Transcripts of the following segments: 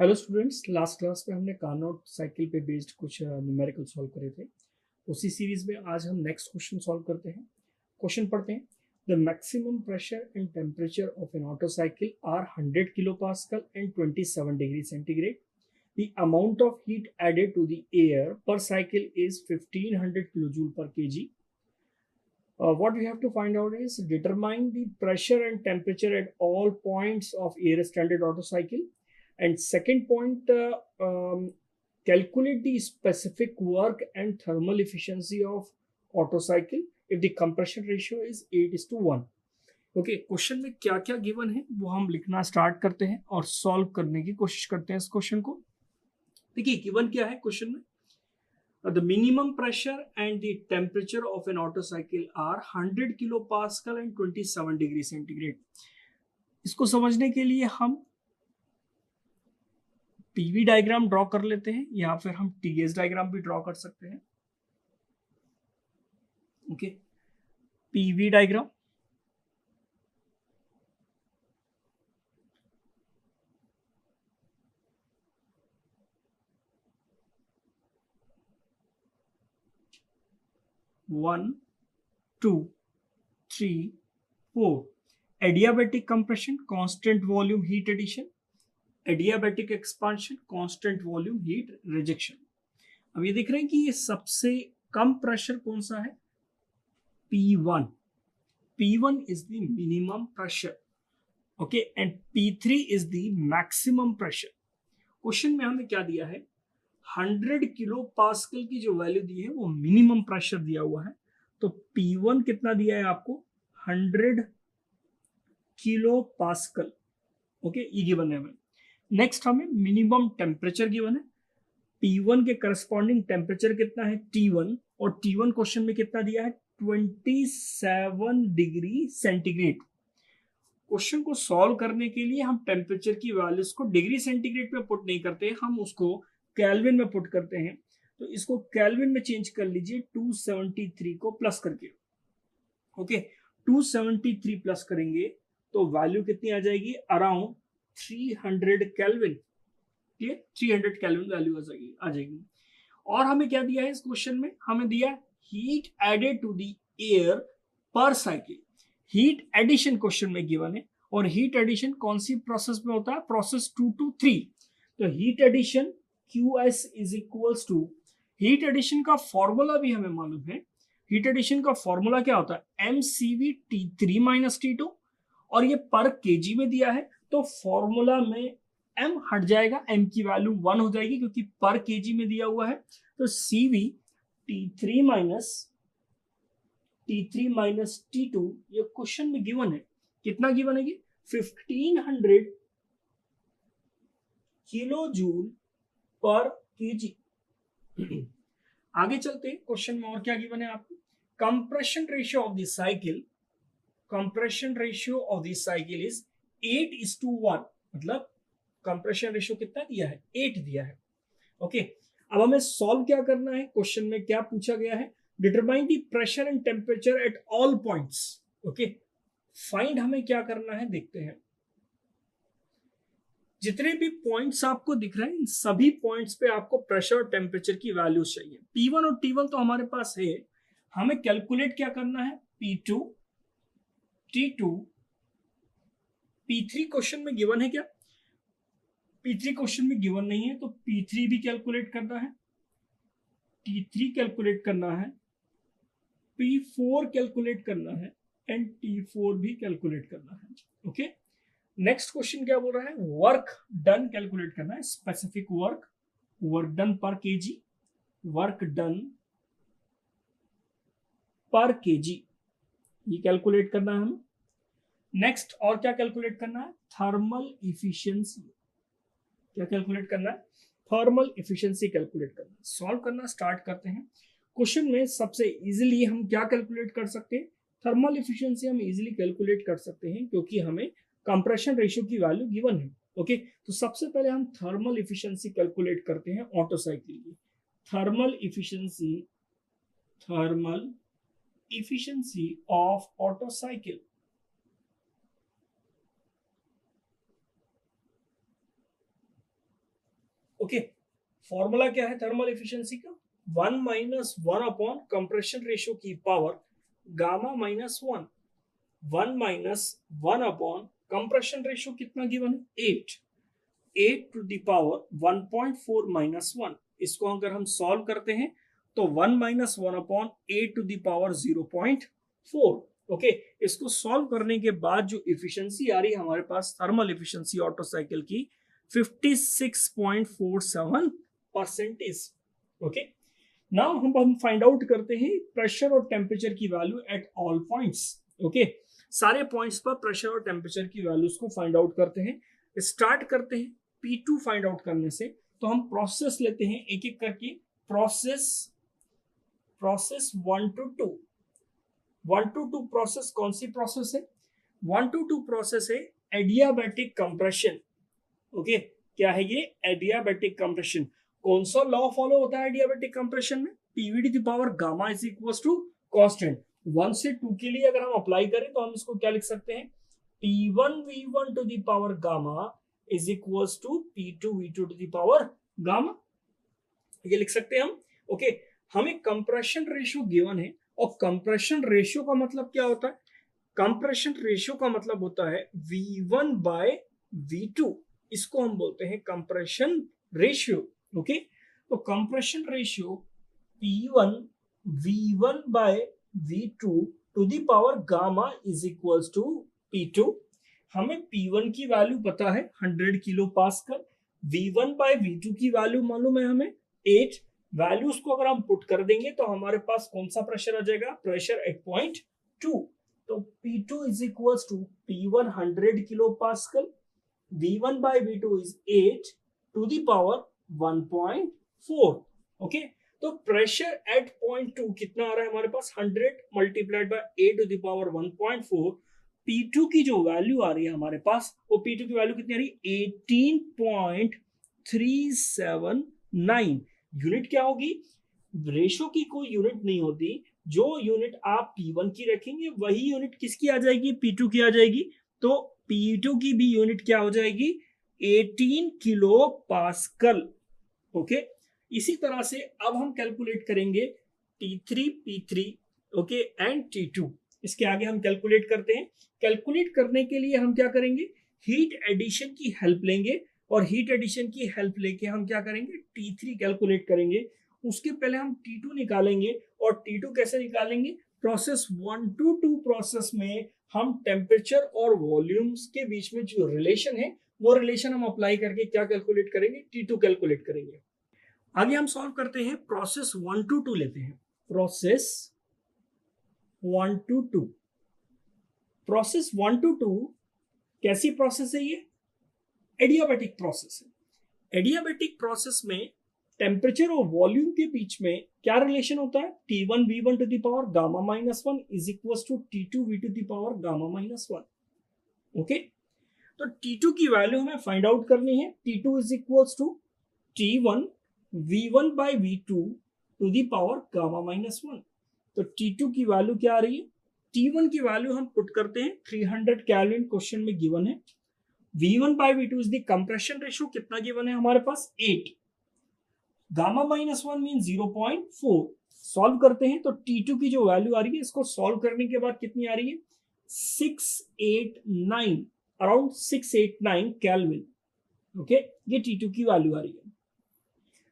Hello students, last class में हमने Carnot cycle पे बेस्ड कुछ न्यूमेरिकल सॉल्व करे थे। उसी सीरीज में आज हम नेक्स्ट क्वेश्चन सॉल्व करते हैं। क्वेश्चन पढ़ते हैं। The maximum pressure and temperature of an auto cycle are 100 kilo pascal and 27 degree centigrade. The amount of heat added to the air per cycle is 1500 kilojoule per KG. What we have to find out is determine the pressure and temperature at all points of air standard auto cycle. And second point, calculate the specific work and thermal efficiency of auto cycle if the compression ratio is 8:1. Okay, question में क्या क्या given है वो हम लिखना start करते हैं और सॉल्व करने की कोशिश करते हैं इस क्वेश्चन को। देखिए गिवन क्या है क्वेश्चन में। The minimum pressure and the temperature of an auto cycle are 100 kilopascal and 27 degree centigrade. इसको समझने के लिए हम पीवी डायग्राम ड्रॉ कर लेते हैं या फिर हम टीएस डायग्राम भी ड्रॉ कर सकते हैं। Okay, PV diagram. One, two, three, four. Adiabatic compression, constant volume heat addition. Adiabatic expansion, constant volume heat rejection. अब ये देख रहे हैं कि ये सबसे कम प्रेशर कौन सा है? P1. P1 is the minimum pressure. Okay, and P3 is the maximum pressure. Question में हमें क्या दिया है? 100 किलो पास्कल की जो वैल्यू दी है वो मिनिमम प्रेशर दिया हुआ है। तो P1 कितना दिया है आपको? 100 किलो पास्कल। ओके, ये गिवन है हमें। नेक्स्ट हमें मिनिमम टेम्परेचर गिवन है। P1 के करस्पॉन्डिंग टेम्परेचर कितना है? T1। और T1 क्वेश्चन में कितना दिया है? 27 डिग्री सेंटीग्रेड। क्वेश्चन को सॉल्व करने के लिए हम टेम्परेचर की वैल्यूज को डिग्री सेंटीग्रेड में पुट नहीं करते, हम उसको केल्विन में पुट करते हैं। तो इसको केल्विन में चेंज कर लीजिए 273 को प्लस करके। ओके, 273 प्लस करेंगे तो वैल्यू कितनी आ जाएगी? Around 300 kelvin. ये 300 केल्विन वैल्यू आ जाएगी। और हमें क्या दिया है इस क्वेश्चन में? हमें दिया heat added to the air per cycle. Heat addition question में गिवन है और हीट एडिशन कौन सी प्रोसेस में होता है? Process 2 to 3। तो heat addition QS is equals to, heat addition का फॉर्मूला भी हमें मालूम है। हीट एडिशन का फॉर्मूला क्या होता है? MCV T3 minus T2। और ये पर केजी में दिया है तो फॉर्मूला में m हट जाएगा, m की वैल्यू 1 हो जाएगी क्योंकि पर केजी में दिया हुआ है। तो CV T3 माइनस T2 ये क्वेश्चन में गिवन है। कितना गिवन है? 1500 किलो जूल पर केजी। आगे चलते हैं, क्वेश्चन में और क्या गिवन है आपको? Compression ratio of the cycle, compression ratio of the cycle is 8:1। मतलब कंप्रेशन रेशियो कितना दिया है? 8 दिया है। ओके, अब हमें सॉल्व क्या करना है? क्वेश्चन में क्या पूछा गया है? Determine the pressure and temperature at all points. Okay, find हमें क्या करना है देखते हैं। जितने भी पॉइंट्स आपको दिख रहे हैं इन सभी पॉइंट्स पे आपको प्रेशर और टेम्परेचर की वैल्यूज चाहिए। P1 और T1 तो हमारे पास है, हमें कैलकुलेट क्या करना है? P2, T2, P3 क्वेश्चन में गिवन है क्या? P3 क्वेश्चन में गिवन नहीं है तो P3 भी कैलकुलेट करना है, T3 कैलकुलेट करना है, P4 कैलकुलेट करना है एंड T4 भी कैलकुलेट करना है। ओके, नेक्स्ट क्वेश्चन क्या बोल रहा है? वर्क डन कैलकुलेट करना है। स्पेसिफिक वर्क, वर्क डन पर केजी, वर्क डन पर केजी, ये कैलकुलेट करना है हमें। नेक्स्ट और क्या कैलकुलेट करना है? Thermal efficiency. क्या कैलकुलेट करना है? थर्मल इफिशियंसी कैलकुलेट करना है। सॉल्व करना स्टार्ट करते हैं। क्वेश्चन में सबसे इजीली हम क्या कैलकुलेट कर सकते हैं? थर्मल इफिशियंसी हम इजीली कैलकुलेट कर सकते हैं क्योंकि हमें कंप्रेशन रेशियो की वैल्यू गिवन है। ओके, तो सबसे पहले हम थर्मल इफिशियंसी कैलकुलेट करते हैं ऑटो साइकिल की। Thermal efficiency of auto cycle. Okay, formula क्या है थर्मल एफिशिएंसी का? 1 माइनस 1 अपॉन कंप्रेशन रेशियो की power gamma minus 1, 1 minus 1 upon compression ratio कितना गिवन है? 8, 8 टू द पावर 1.4 माइनस 1। इसको अगर हम सॉल्व करते हैं तो 1 minus 1 upon 8 to the power 0.4। Okay, इसको सॉल्व करने के बाद जो इफिशिएंसी आ रही है हमारे पास थर्मल इफिशिएंसी ऑटो साइकिल की 56.47%। ओके, नाउ हम फाइंड आउट करते हैं प्रेशर और टेम्परेचर की value at all points. Okay, सारे पॉइंट्स पर प्रेशर और टेम्परेचर की वैल्यूज को फाइंड आउट करते हैं। स्टार्ट करते हैं P2 फाइंड आउट करने से। तो हम प्रोसेस लेते हैं एक एक करके। प्रोसेस 1 to 2, 1 to 2 प्रोसेस कौन सी प्रोसेस है? 1 to 2 प्रोसेस है एडियाबैटिक कंप्रेशन। ओके, क्या है ये? Adiabatic compression. कौन सा लॉ फॉलो होता है एडियाबैटिक कंप्रेशन में? PV to the power gamma is equal to constant. 1 से 2 के लिए अगर हम अप्लाई करें तो हम इसको क्या लिख सकते हैं? P1V1 to the power gamma is equal to P2V2 to the power gamma, ये लिख सकते हैं हम। ओके, हमें कंप्रेशन रेशियो गिवन है और कंप्रेशन रेशियो का मतलब क्या होता है? कंप्रेशन रेशियो का मतलब होता है V1 बाय V2, इसको हम बोलते हैं कंप्रेशन रेशियो। ओके, तो compression ratio P1 V1 by V2 to the power gamma is equals to P2। हमें P1 की वैल्यू पता है 100 kilo pascal, V1 by V2 की वैल्यू मालूम है हमें 8। वैल्यूज को अगर हम पुट कर देंगे तो हमारे पास कौन सा प्रेशर आ जाएगा? प्रेशर 8.2। तो P2 is equals to P1 100 kilo pascal, V1 by V2 is 8 to the power 1.4। Okay, तो प्रेशर एट 0.2 कितना आ रहा है हमारे पास? 100 multiplied by 8 to the power 1.4। P2 की जो वैल्यू आ रही है हमारे पास, वो P2 की वैल्यू कितनी आ रही है? 18.379। यूनिट क्या होगी? रेशो की कोई यूनिट नहीं होती, जो यूनिट आप P1 की रखेंगे वही यूनिट किसकी आ जाएगी? P2 की आ जाएगी। तो P2 की भी यूनिट क्या हो जाएगी? 18 किलो पास्कल। ओके, इसी तरह से अब हम कैलकुलेट करेंगे T3, P3 okay and T2। इसके आगे हम कैलकुलेट करते हैं। कैलकुलेट करने के लिए हम क्या करेंगे? हीट एडिशन की हेल्प लेंगे, और हीट एडिशन की हेल्प लेके हम क्या करेंगे? T3 कैलकुलेट करेंगे। उसके पहले हम T2 निकालेंगे, और T2 कैसे निकालेंगे? प्रोसेस 1 to 2 प्रोसेस में हम टेम्परेचर और वॉल्यूम्स के बीच में जो रिलेशन है वो रिलेशन हम अप्लाई करके क्या कैलकुलेट करेंगे? T2 कैलकुलेट करेंगे। आगे हम सॉल्व करते हैं। प्रोसेस 1 to 2 लेते हैं। प्रोसेस 1 to 2, प्रोसेस 1 to 2 कैसी प्रोसेस है? ये एडियाबैटिक प्रोसेस है। एडियाबैटिक प्रोसेस में टेम्परेचर और वॉल्यूम के बीच में क्या रिलेशन होता है? T1V1 to the power gamma minus 1 is equal to T2V to the power gamma minus 1। ओके, तो T2 की वैल्यू हमें फाइंड आउट करनी है। T2 is equal to T1V1 by V2 to the power gamma minus 1। तो T2 की value क्या आ रही है? T1 की वैल्यू हम पुट करते हैं 300 केल्विन, क्वेश्चन में गिवन है। V1 by V2 is the compression ratio, कितना गिवन है हमारे पास? 8। Gamma minus 1 mean 0.4। सॉल्व करते हैं तो T2 की जो वैल्यू आ रही है, इसको सॉल्व करने के बाद कितनी आ रही है? 689, अराउंड 689 केल्विन। ओके, ये T2 की वैल्यू आ रही है।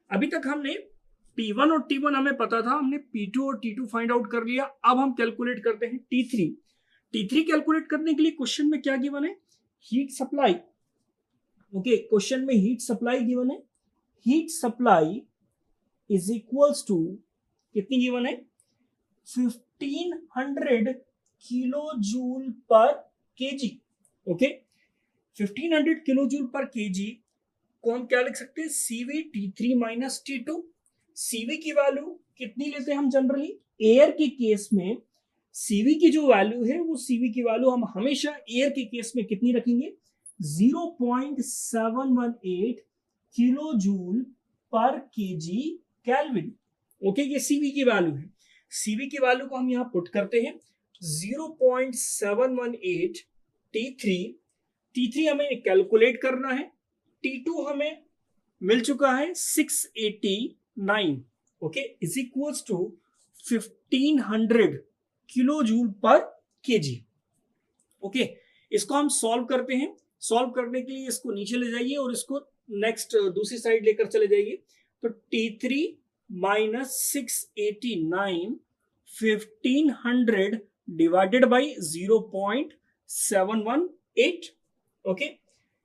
अभी तक हमने P1 और T1 हमें पता था, हमने P2 और T2 फाइंड आउट कर लिया। अब हम कैलकुलेट करते हैं T3। T3 कैलकुलेट करने के लिए क्वेश्चन में क्या गिवन है? Heat supply. ओके, क्वेश्चन में हीट सप्लाई गिवन है। Heat supply is equals to कितनी गिवन है? 1500 kilo joule per KG. Okay, 1500 kilo joule per KG को हम क्या लिख सकते हैं? CV T3 minus T2। CV की वैल्यू कितनी लेते हैं हम जनरली? एयर के केस में CV की जो वैल्यू है, वो CV की वैल्यू हम हमेशा एयर के केस में कितनी रखेंगे? 0.718 kilo joule per KG kelvin. Okay, ये CV की वैल्यू है। CV की वैल्यू को हम यहाँ पुट करते हैं 0.718 T3 हमें कैलकुलेट करना है। T2 हमें मिल चुका है 689, okay, is equals to 1500 kilo joule per KG. Okay, इसको हम सॉल्व करते हैं। सॉल्व करने के लिए इसको नीचे ले जाइए और इसको नेक्स्ट दूसरी साइड लेकर चले जाइए। तो T3 minus 689 1500 divided by 0.718। Okay,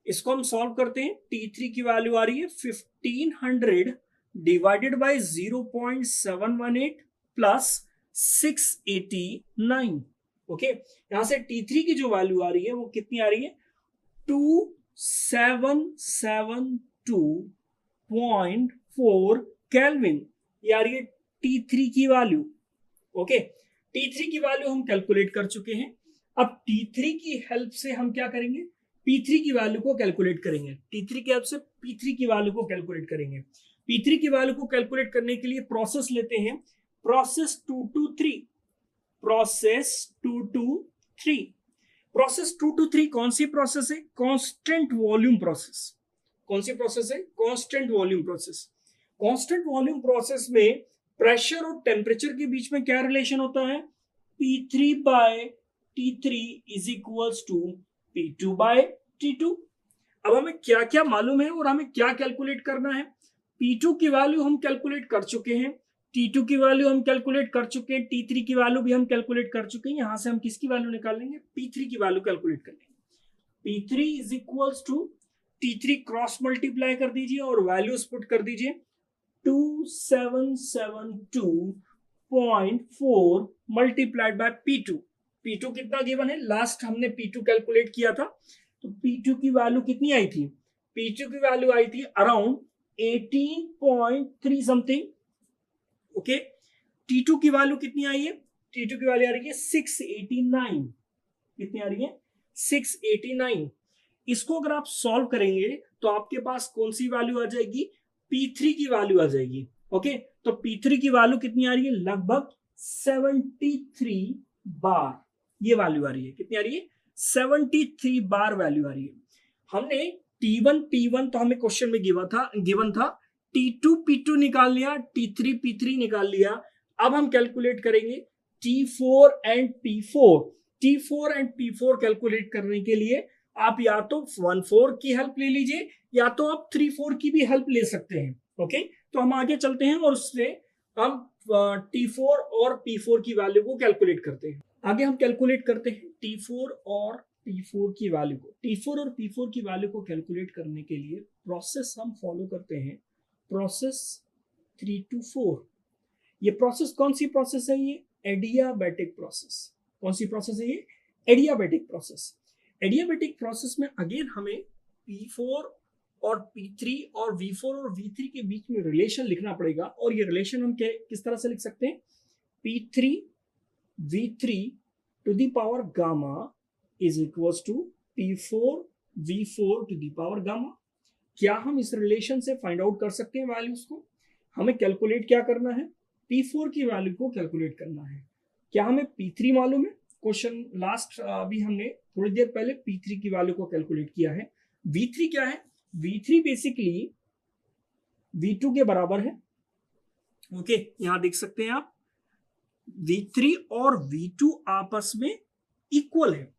इसको हम सॉल्व करते हैं। T3 की वैल्यू आ रही है 1500 डिवाइडेड बाई 0.718 प्लस 689। ओके, यहां से T3 की जो वैल्यू आ रही है वो कितनी आ रही है 2772.4 केल्विन, ये आ रही है T3 की वैल्यू। ओके, T3 की वैल्यू हम कैलकुलेट कर चुके हैं। अब T3 की हेल्प से हम क्या करेंगे, P3 की वैल्यू को कैलकुलेट करेंगे। T3 की हेल्प से P3 की वैल्यू को कैलकुलेट करेंगे। P3 की वैल्यू को कैलकुलेट करने के लिए प्रोसेस लेते हैं, प्रोसेस 223। प्रोसेस 223, प्रोसेस 223 कौन सी प्रोसेस है, कांस्टेंट वॉल्यूम प्रोसेस। कौन सी प्रोसेस है, constant volume process. Constant volume process में प्रेशर और टेम्परेचर के बीच में क्या रिलेशन होता है, P3 by T3 is equals to P2 बाय T2। अब हमें क्या क्या मालूम है और हमें क्या कैलकुलेट करना है। P2 की वैल्यू हम कैलकुलेट कर चुके हैं, T2 की वैल्यू हम कैलकुलेट कर चुके हैं, T3 की वैल्यू भी हम कैलकुलेट कर चुके हैं। यहां से हम किसकी वैल्यू निकाल लेंगे, P3 की वैल्यू कैलकुलेट कर लेंगे। P3 is equals to T3 cross multiply कर दीजिए और वैल्यूज पुट कर दीजिए 2772.4 मल्टीप्लाइड बाय P2। P2 कितना गिवन है, लास्ट हमने P2 कैलकुलेट किया था, तो P2 की वैल्यू कितनी आई थी, P2 की वैल्यू आई थी अराउंड 18.3 समथिंग। ओके, T2 की वैल्यू कितनी आई है, T2 की वैल्यू आ रही है 689। कितनी आ रही है, 689। इसको अगर आप सॉल्व करेंगे तो आपके पास कौन सी वैल्यू आ जाएगी, P3 की वैल्यू आ जाएगी। ओके, तो P3 की वैल्यू कितनी आ रही है, लगभग 73 बार ये वैल्यू आ रही है। कितनी आ रही है, 73 बार वैल्यू आ रही है। हमने T1 तो हमें क्वेश्चन में गिवन था, T2 P2 निकाल लिया, T3 P3 निकाल लिया। अब हम कैलकुलेट करेंगे T4 and P4। T4 and P4 calculate करने के लिए आप या तो 1/4 की हेल्प ले लीजिए या तो आप 3/4 की भी हेल्प ले सकते हैं। ओके, तो हम आगे चलते हैं और उससे हम T4 और P4 की वैल्यू को कैलकुलेट करते हैं। आगे हम कैलकुलेट करते हैं T4 और P4 की वैल्यू को। T4 और P4 की वैल्यू को कैलकुलेट करने के लिए प्रोसेस हम फॉलो करते हैं, प्रोसेस 3 to 4। ये प्रोसेस कौन सी प्रोसेस है, ये एडियाबैटिक प्रोसेस। कौन सी प्रोसेस है ये, एडियाबैटिक प्रोसेस। एडियाबैटिक प्रोसेस में अगेन हमें P4 और P3 और V4 और V3 के बीच में रिलेशन लिखना पड़ेगा। और ये रिलेशन हम किस तरह से लिख सकते हैं, P3 V3 to the power gamma is equals to P4 V4 to the power gamma. क्या हम इस रिलेशन से फाइंड आउट कर सकते हैं वैल्यूज को। हमें कैलकुलेट क्या करना है, P4 की वैल्यू को कैलकुलेट करना है। क्या हमें P3 मालूम है, क्वेश्चन लास्ट अभी हमने थोड़ी देर पहले P3 की वैल्यू को कैलकुलेट किया है। V3 क्या है, V3 बेसिकली V2 के बराबर है। ओके, यहां देख सकते हैं आप V3 और V2 आपस में इक्वल है।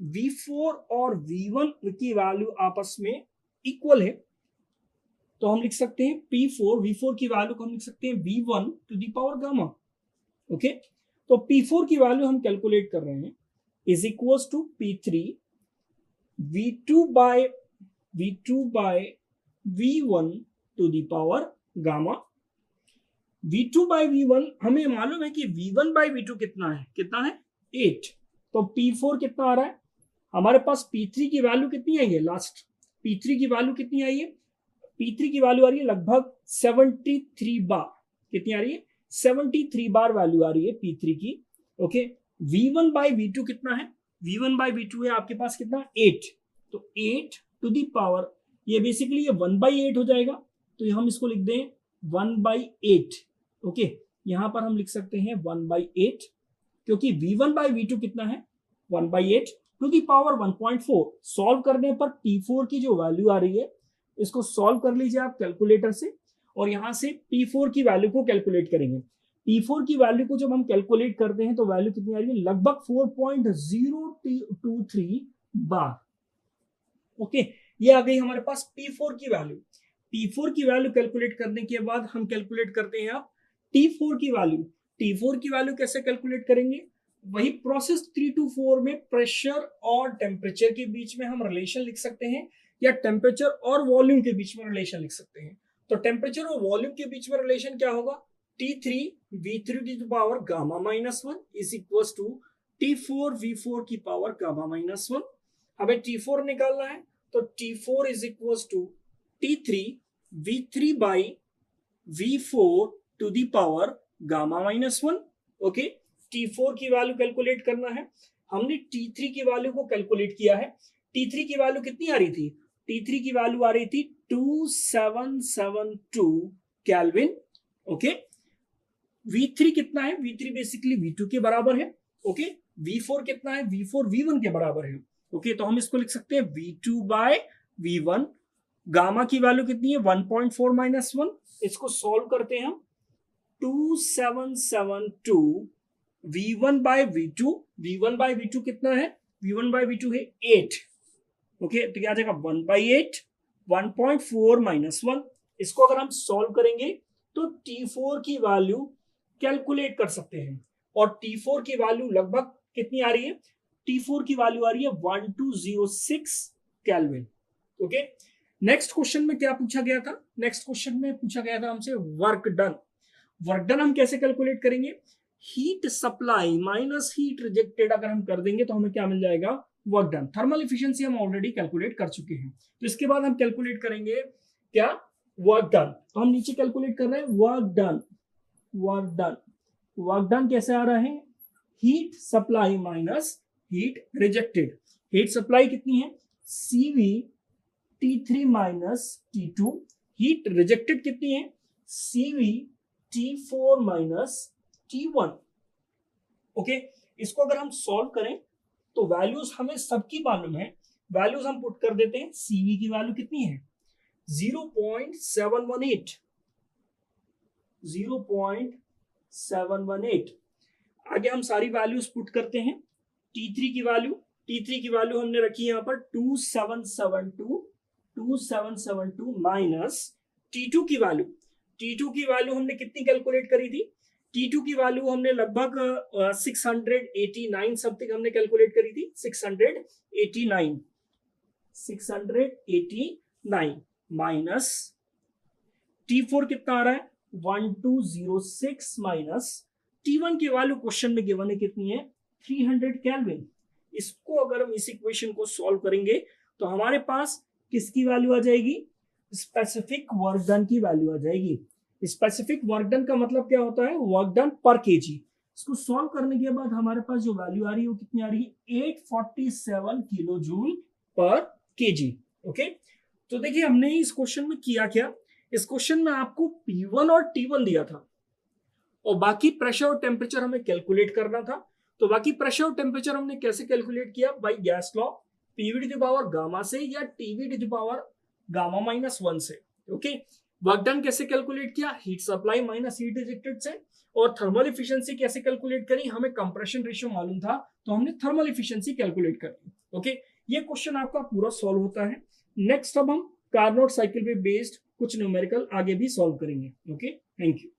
V4 और V1 की वैल्यू आपस में इक्वल है, तो हम लिख सकते हैं V4 की वैल्यू को हम लिख सकते हैं V1 to the power gamma. Okay, तो P4 की वैल्यू हम कैलकुलेट कर रहे हैं is equals to P3 V2 by V1 to the power gamma. V2 by V1 हमें मालूम है कि V1 बाय V2 कितना है 8। तो P4 कितना आ रहा है, हमारे पास P3 की वैल्यू कितनी आई है, लास्ट P3 की वैल्यू कितनी आई है, P3 की वैल्यू आ रही है लगभग 73 बार। कितनी आ रही है, 73 बार वैल्यू आ रही है P3 की। ओके, V1 बाय V2 कितना है, V1 बाय V2 है आपके पास कितना 8। तो 8 टू दी पावर, ये बेसिकली ये 1/8 हो जाएगा, तो हम इसको लिख दें 1/8। ओके, यहां पर हम लिख सकते हैं 1/8, क्योंकि V1 बाय V2 कितना है 1/8 टू दी पावर 1.4। सॉल्व करने पर P4 की जो वैल्यू आ रही है इसको सॉल्व कर लीजिए आप कैलकुलेटर से, और यहां से P4 की वैल्यू को कैलकुलेट करेंगे। P4 की वैल्यू को जब हम कैलकुलेट करते हैं तो वैल्यू कितनी आ रही है, लगभग 4.023 बार। ओके, ये आ गई हमारे पास P4 की वैल्यू। P4 की वैल्यू कैलकुलेट करने के बाद हम कैलकुलेट करते हैं आप T4 की वैल्यू। T4 की वैल्यू कैसे कैलकुलेट करेंगे, वही प्रोसेस 3 to 4 में प्रेशर और टेम्परेचर के बीच में हम रिलेशन लिख सकते हैं, या टेम्परेचर और वॉल्यूम के बीच में रिलेशन लिख सकते हैं। तो टेम्परेचर और वॉल्यूम के बीच में रिलेशन क्या होगा, T3 V3 की power gamma minus 1 is equal to T4 V4 की पावर गामा माइनस 1। हमें T4 निकालना है, तो T4 is equal to T3 V3 by V4 to the power gamma minus 1। Okay, T4 की वैल्यू कैलकुलेट करना है। हमने T3 की वैल्यू को कैलकुलेट किया है। T3 की वैल्यू कितनी आ रही थी, T3 की वैल्यू आ रही थी 2772 केल्विन। ओके, V3 कितना है, V3 बेसिकली V2 के बराबर है। ओके, V4 कितना है, V4 V1 के बराबर है। ओके, तो हम इसको लिख सकते हैं V2 बाय V1। गामा की वैल्यू कितनी है, 1.4 माइनस 1। इसको सॉल्व करते हैं हम, 2772 V1 by V2। V1 by V2 कितना है, V1 बाय V2 है 8। ओके, तो क्या आ जाएगा 1/8, 1.4 माइनस 1। इसको अगर हम सॉल्व करेंगे तो T4 की वैल्यू कैलकुलेट कर सकते हैं, और T4 की वैल्यू लगभग कितनी आ रही है, T4 की वैल्यू आ रही है 1206 केल्विन। ओके, नेक्स्ट क्वेश्चन में क्या पूछा गया था, नेक्स्ट क्वेश्चन में पूछा गया था हमसे वर्क डन। वर्क डन हम कैसे कैलकुलेट करेंगे, heat supply minus heat rejected अगर हम कर देंगे तो हमें क्या मिल जाएगा, वर्क डन। थर्मल एफिशिएंसी हम ऑलरेडी कैलकुलेट कर चुके हैं, तो इसके बाद हम कैलकुलेट करेंगे क्या, वर्क डन। तो हम नीचे कैलकुलेट कर रहे हैं work done. Work done, work done कैसे आ रहा है, heat supply minus heat rejected. Heat supply कितनी है, CV T3 minus T2। Heat rejected कितनी है, CV T4 minus T1। Okay, इसको अगर हम सॉल्व करें तो वैल्यूज हमें सबकी मालूम है, वैल्यूज हम पुट कर देते हैं। CV की वैल्यू कितनी है, 0.718, 0.718। आगे हम सारी वैल्यूज पुट करते हैं। T3 की वैल्यू हमने रखी है यहाँ पर 2772 माइनस T2 की वैल्यू हमने कितनी कैलकुलेट करी थी, T2 की वैल्यू हमने लगभग 689 समथिंग हमने कैलकुलेट करी थी, 689 माइनस T4 कितना आ रहा है, 1206 माइनस T1 की वैल्यू क्वेश्चन में गिवन है कितनी है, 300 केल्विन। इसको अगर हम इस इक्वेशन को सॉल्व करेंगे तो हमारे पास किसकी वैल्यू आ जाएगी, स्पेसिफिक वर्क डन की वैल्यू आ जाएगी। स्पेसिफिक वर्क डन का मतलब क्या होता है, वर्क डन पर केजी। इसको सॉल्व करने के बाद हमारे पास जो वैल्यू आ रही है वो कितनी आ रही है, 847 kilo joule per KG. Okay, तो देखिए हमने इस क्वेश्चन में किया क्या, इस क्वेश्चन में आपको P1 और T1 दिया था और बाकी प्रेशर और टेम्परेचर हमें कैलकुलेट करना था। तो बाकी प्रेशर और टेम्परेचर हमने कैसे कैलकुलेट किया, by gas law, PV to the power gamma से या TV to the power gamma minus 1 से। ओके, वर्क डन कैसे कैलकुलेट किया, heat supply minus heat rejected से। और थर्मल एफिशिएंसी कैसे कैलकुलेट करी, हमें कंप्रेशन रेशियो मालूम था तो हमने थर्मल एफिशिएंसी कैलकुलेट करी। ओके, ये क्वेश्चन आपका पूरा सॉल्व होता है। नेक्स्ट अब हम कार्नोट साइकिल पे बेस्ड कुछ न्यूमेरिकल आगे भी सॉल्व करेंगे। Okay, thank you.